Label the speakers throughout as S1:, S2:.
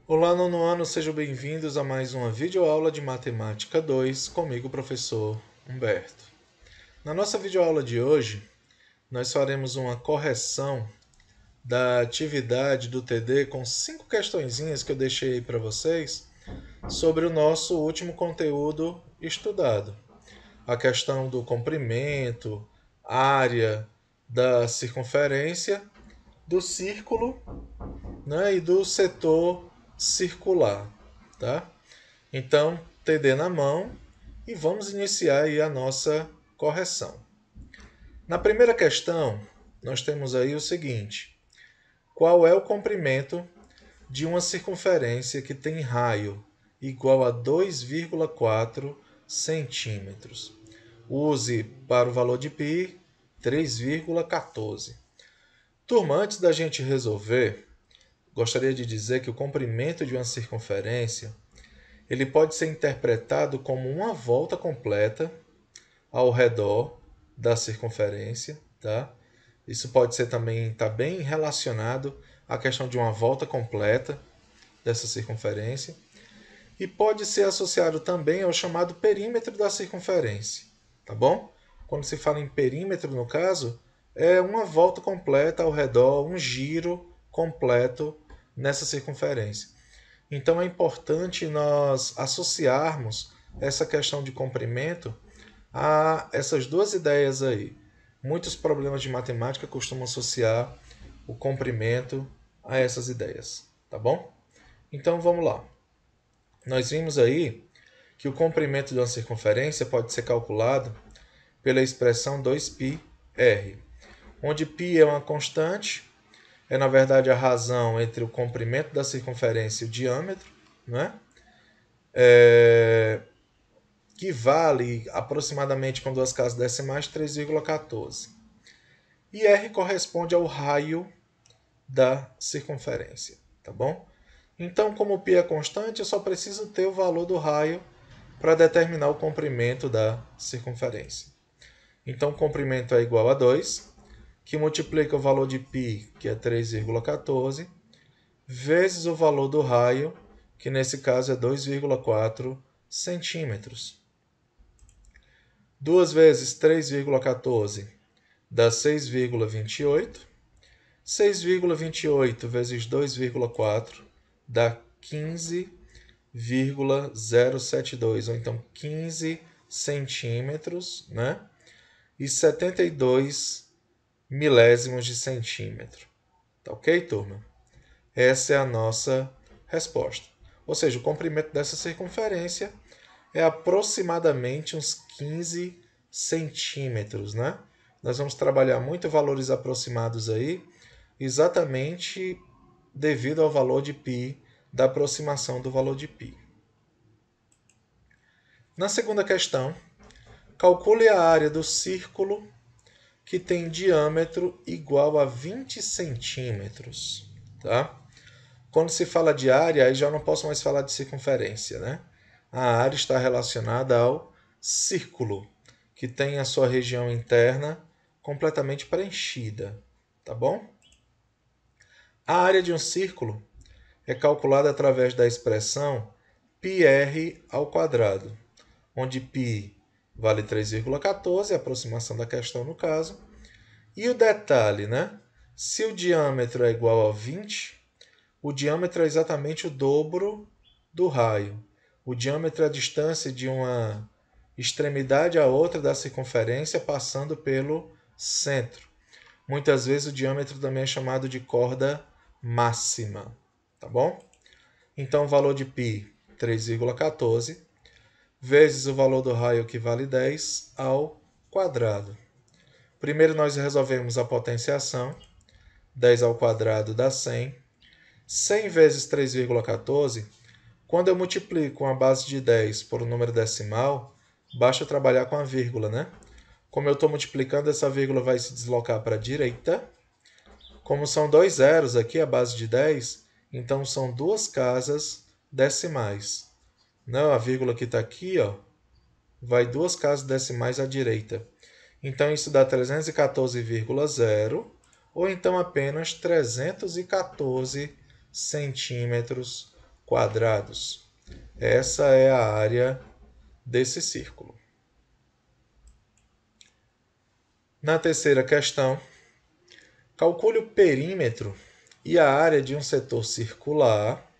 S1: Olá, nono ano, sejam bem-vindos a mais uma videoaula de Matemática 2, comigo, professor Humberto. Na nossa videoaula de hoje, nós faremos uma correção da atividade do TD com 5 questõezinhas que eu deixei para vocês sobre o nosso último conteúdo estudado. A questão do comprimento, área da circunferência, do círculo, né, e do setor circular, tá? Então, TD na mão e vamos iniciar aí a nossa correção. Na primeira questão, nós temos aí o seguinte: qual é o comprimento de uma circunferência que tem raio igual a 2,4 centímetros? Use para o valor de π 3,14. Turma, antes da gente resolver, gostaria de dizer que o comprimento de uma circunferência ele pode ser interpretado como uma volta completa ao redor da circunferência, tá? Isso pode ser também tá bem relacionado à questão de uma volta completa dessa circunferência e pode ser associado também ao chamado perímetro da circunferência, tá bom? Quando se fala em perímetro, no caso, é uma volta completa ao redor, um giro completo nessa circunferência. Então é importante nós associarmos essa questão de comprimento a essas duas ideias aí. Muitos problemas de matemática costumam associar o comprimento a essas ideias, tá bom? Então vamos lá. Nós vimos aí que o comprimento de uma circunferência pode ser calculado pela expressão 2πr, onde π é uma constante, é na verdade a razão entre o comprimento da circunferência e o diâmetro, né? Que vale aproximadamente com duas casas decimais 3,14. E r corresponde ao raio da circunferência, tá bom? Então, como π é constante, eu só preciso ter o valor do raio para determinar o comprimento da circunferência. Então, o comprimento é igual a 2, que multiplica o valor de π, que é 3,14, vezes o valor do raio, que nesse caso é 2,4 centímetros. 2 vezes 3,14 dá 6,28. 6,28 vezes 2,4 dá 15,072, ou então 15 centímetros, né? E 72 milésimos de centímetro. Tá ok, turma? Essa é a nossa resposta. Ou seja, o comprimento dessa circunferência é aproximadamente uns 15 centímetros, né? Nós vamos trabalhar muito valores aproximados aí, exatamente devido ao valor de π, da aproximação do valor de π. Na segunda questão, calcule a área do círculo que tem diâmetro igual a 20 centímetros, tá? Quando se fala de área, aí já não posso mais falar de circunferência, né? A área está relacionada ao círculo, que tem a sua região interna completamente preenchida, tá bom? A área de um círculo é calculada através da expressão πr ao quadrado, onde π vale 3,14, a aproximação da questão no caso. E o detalhe, né? Se o diâmetro é igual a 20, o diâmetro é exatamente o dobro do raio. O diâmetro é a distância de uma extremidade à outra da circunferência passando pelo centro. Muitas vezes o diâmetro também é chamado de corda máxima, tá bom? Então o valor de π, 3,14, vezes o valor do raio, que vale 10, ao quadrado. Primeiro nós resolvemos a potenciação. 10 ao quadrado dá 100. 100 vezes 3,14, quando eu multiplico uma base de 10 por um número decimal, basta trabalhar com a vírgula, né? Como eu estou multiplicando, essa vírgula vai se deslocar para a direita. Como são dois zeros aqui, a base de 10, então são duas casas decimais. Não, a vírgula que está aqui, ó, vai duas casas decimais à direita. Então isso dá 314,0, ou então apenas 314 centímetros quadrados. Essa é a área desse círculo. Na terceira questão, calcule o perímetro e a área de um setor circular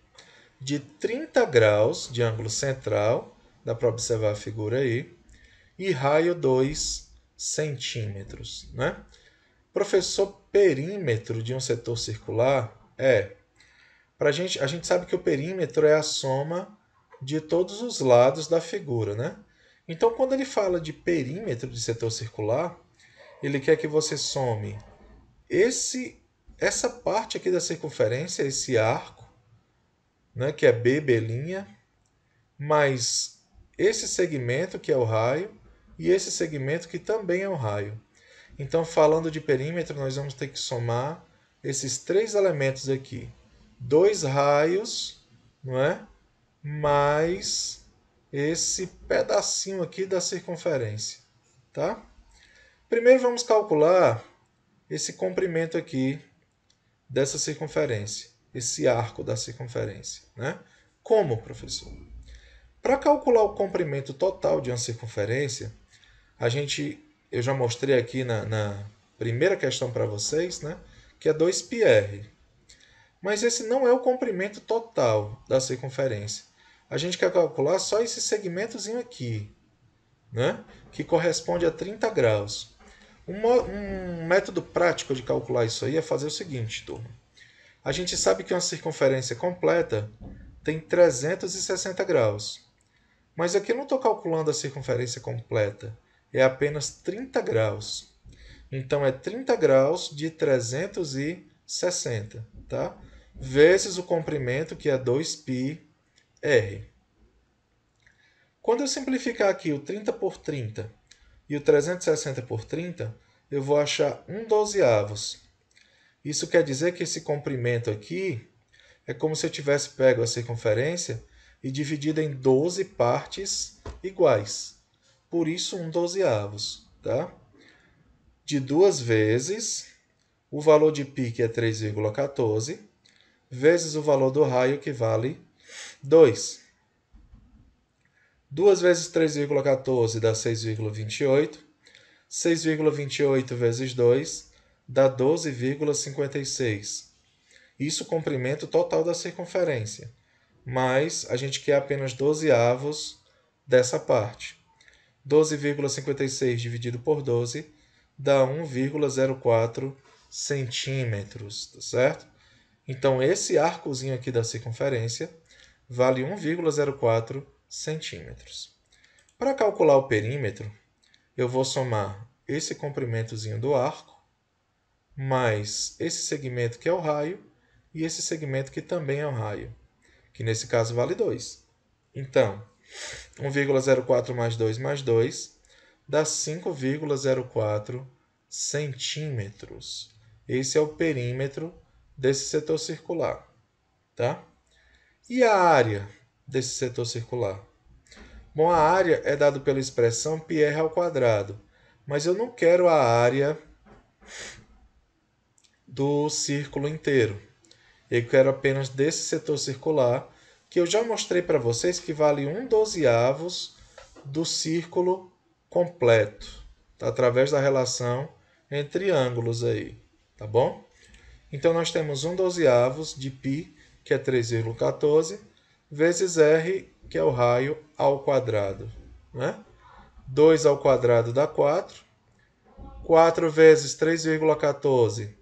S1: de 30 graus de ângulo central, dá para observar a figura aí, e raio 2 centímetros. Né? Professor, perímetro de um setor circular a gente sabe que o perímetro é a soma de todos os lados da figura, né? Então, quando ele fala de perímetro de setor circular, ele quer que você some essa parte aqui da circunferência, esse arco, né, que é B', mais esse segmento, que é o raio, e esse segmento, que também é o raio. Então, falando de perímetro, nós vamos ter que somar esses três elementos aqui. 2 raios, não é? Mais esse pedacinho aqui da circunferência. Tá? Primeiro vamos calcular esse comprimento aqui dessa circunferência, esse arco da circunferência. Né? Como, professor? Para calcular o comprimento total de uma circunferência, eu já mostrei aqui na primeira questão para vocês, né, que é 2πr. Mas esse não é o comprimento total da circunferência. A gente quer calcular só esse segmentozinho aqui, né, que corresponde a 30 graus. Um método prático de calcular isso aí é fazer o seguinte, turma. A gente sabe que uma circunferência completa tem 360 graus. Mas aqui eu não estou calculando a circunferência completa, é apenas 30 graus. Então, é 30 graus de 360, tá? Vezes o comprimento, que é 2πr. Quando eu simplificar aqui o 30 por 30 e o 360 por 30, eu vou achar 1/12. Isso quer dizer que esse comprimento aqui é como se eu tivesse pego a circunferência e dividido em 12 partes iguais. Por isso, 1/12. Tá? De 2 vezes o valor de π, que é 3,14, vezes o valor do raio, que vale 2. 2 vezes 3,14 dá 6,28. 6,28 vezes 2 dá 12,56. Isso é o comprimento total da circunferência. Mas a gente quer apenas 12avos dessa parte. 12,56 dividido por 12 dá 1,04 centímetros, tá certo? Então, esse arcozinho aqui da circunferência vale 1,04 centímetros. Para calcular o perímetro, eu vou somar esse comprimentozinho do arco, mais esse segmento que é o raio, e esse segmento que também é o raio, que nesse caso vale 2. Então, 1,04 mais 2 dá 5,04 centímetros. Esse é o perímetro desse setor circular. Tá? E a área desse setor circular? Bom, a área é dada pela expressão πr ao quadrado, mas eu não quero a área do círculo inteiro. Eu quero apenas desse setor circular, que eu já mostrei para vocês que vale 1/12 do círculo completo, tá? Através da relação entre ângulos aí, tá bom? Então, nós temos 1/12 de π, que é 3,14, vezes r, que é o raio, ao quadrado. Né? 2 ao quadrado dá 4. 4 vezes 3,14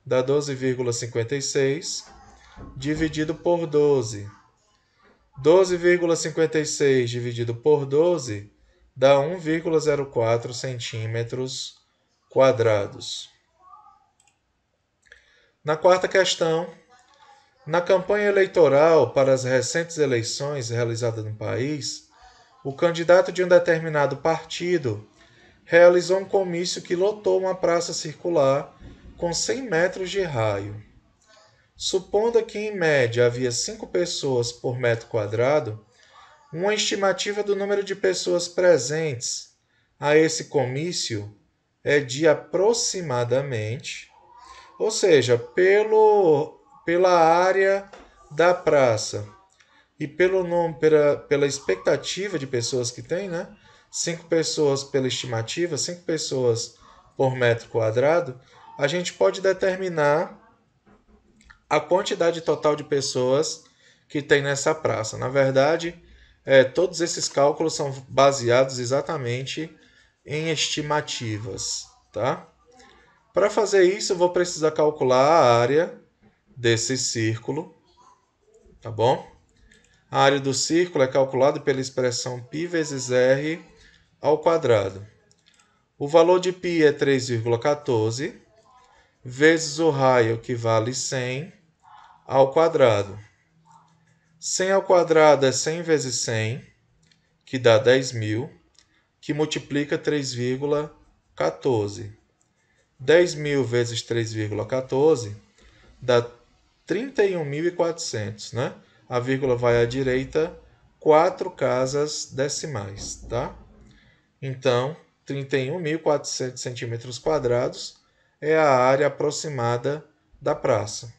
S1: dá 12,56, dividido por 12. 12,56 dividido por 12 dá 1,04 centímetros quadrados. Na quarta questão, na campanha eleitoral para as recentes eleições realizadas no país, o candidato de um determinado partido realizou um comício que lotou uma praça circular com 100 metros de raio. Supondo que, em média, havia 5 pessoas por metro quadrado, uma estimativa do número de pessoas presentes a esse comício é de aproximadamente, ou seja, pela área da praça, e pela expectativa de pessoas que tem, né? 5 pessoas pela estimativa, 5 pessoas por metro quadrado, a gente pode determinar a quantidade total de pessoas que tem nessa praça. Na verdade, todos esses cálculos são baseados exatamente em estimativas, tá? Para fazer isso, eu vou precisar calcular a área desse círculo, tá bom? A área do círculo é calculada pela expressão π vezes r ao quadrado. O valor de π é 3,14, vezes o raio, que vale 100, ao quadrado. 100 ao quadrado é 100 vezes 100, que dá 10.000, que multiplica 3,14. 10.000 vezes 3,14 dá 31.400, né? A vírgula vai à direita 4 casas decimais, tá? Então, 31.400 centímetros quadrados é a área aproximada da praça.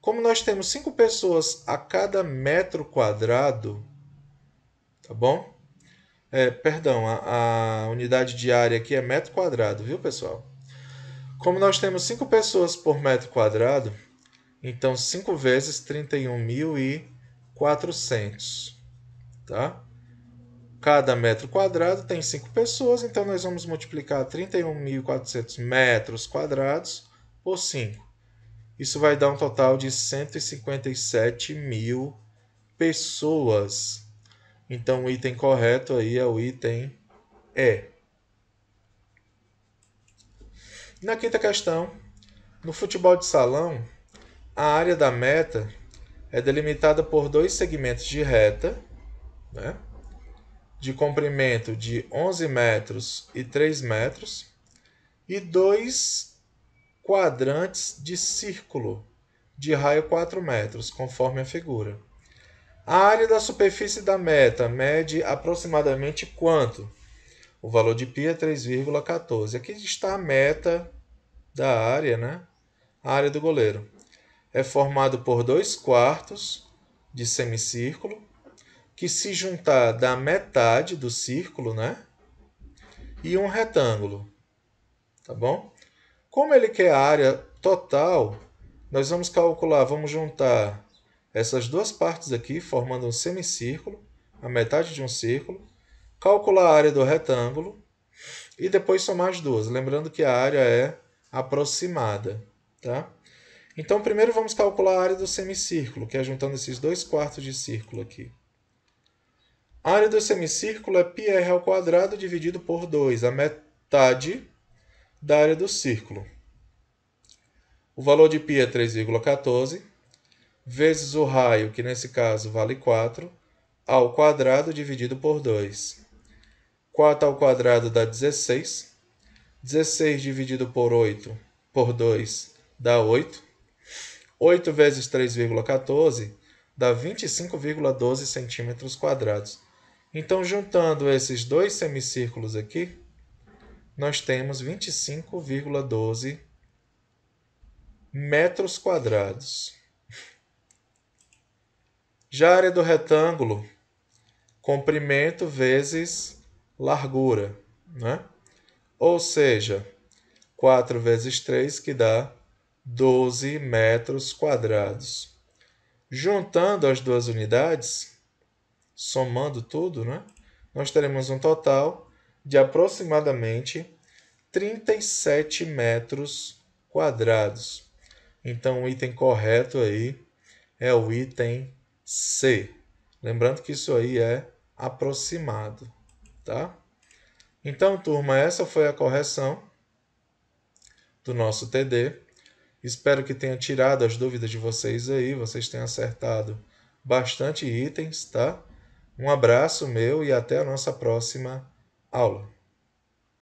S1: Como nós temos 5 pessoas a cada metro quadrado, tá bom? Perdão, a unidade de área aqui é metro quadrado, viu, pessoal? Como nós temos 5 pessoas por metro quadrado, então 5 vezes 31.400, tá? Cada metro quadrado tem 5 pessoas, então nós vamos multiplicar 31.400 metros quadrados por 5. Isso vai dar um total de 157.000 pessoas. Então o item correto aí é o item E. Na quinta questão, no futebol de salão, a área da meta é delimitada por 2 segmentos de reta, né, de comprimento de 11 metros e 3 metros, e 2 quadrantes de círculo de raio 4 metros, conforme a figura. A área da superfície da meta mede aproximadamente quanto? O valor de π é 3,14. Aqui está a meta da área, né? A área do goleiro. É formado por 2 quartos de semicírculo, que se juntar dá metade do círculo, né? E um retângulo, tá bom? Como ele quer a área total, nós vamos calcular, vamos juntar essas duas partes aqui, formando um semicírculo, a metade de um círculo, calcular a área do retângulo e depois somar as duas, lembrando que a área é aproximada, tá? Então, primeiro vamos calcular a área do semicírculo, que é juntando esses 2 quartos de círculo aqui. A área do semicírculo é πr ao quadrado dividido por 2, a metade da área do círculo. O valor de π é 3,14, vezes o raio, que nesse caso vale 4, ao quadrado dividido por 2. 4 ao quadrado dá 16. 16 dividido por 2 dá 8. 8 vezes 3,14 dá 25,12 centímetros quadrados. Então, juntando esses dois semicírculos aqui, nós temos 25,12 metros quadrados. Já a área do retângulo, comprimento vezes largura, né? Ou seja, 4 vezes 3, que dá 12 metros quadrados. Juntando as duas unidades, somando tudo, né? Nós teremos um total de aproximadamente 37 metros quadrados. Então, o item correto aí é o item C. Lembrando que isso aí é aproximado, tá? Então, turma, essa foi a correção do nosso TD. Espero que tenha tirado as dúvidas de vocês aí, vocês tenham acertado bastante itens, tá? Um abraço meu e até a nossa próxima aula.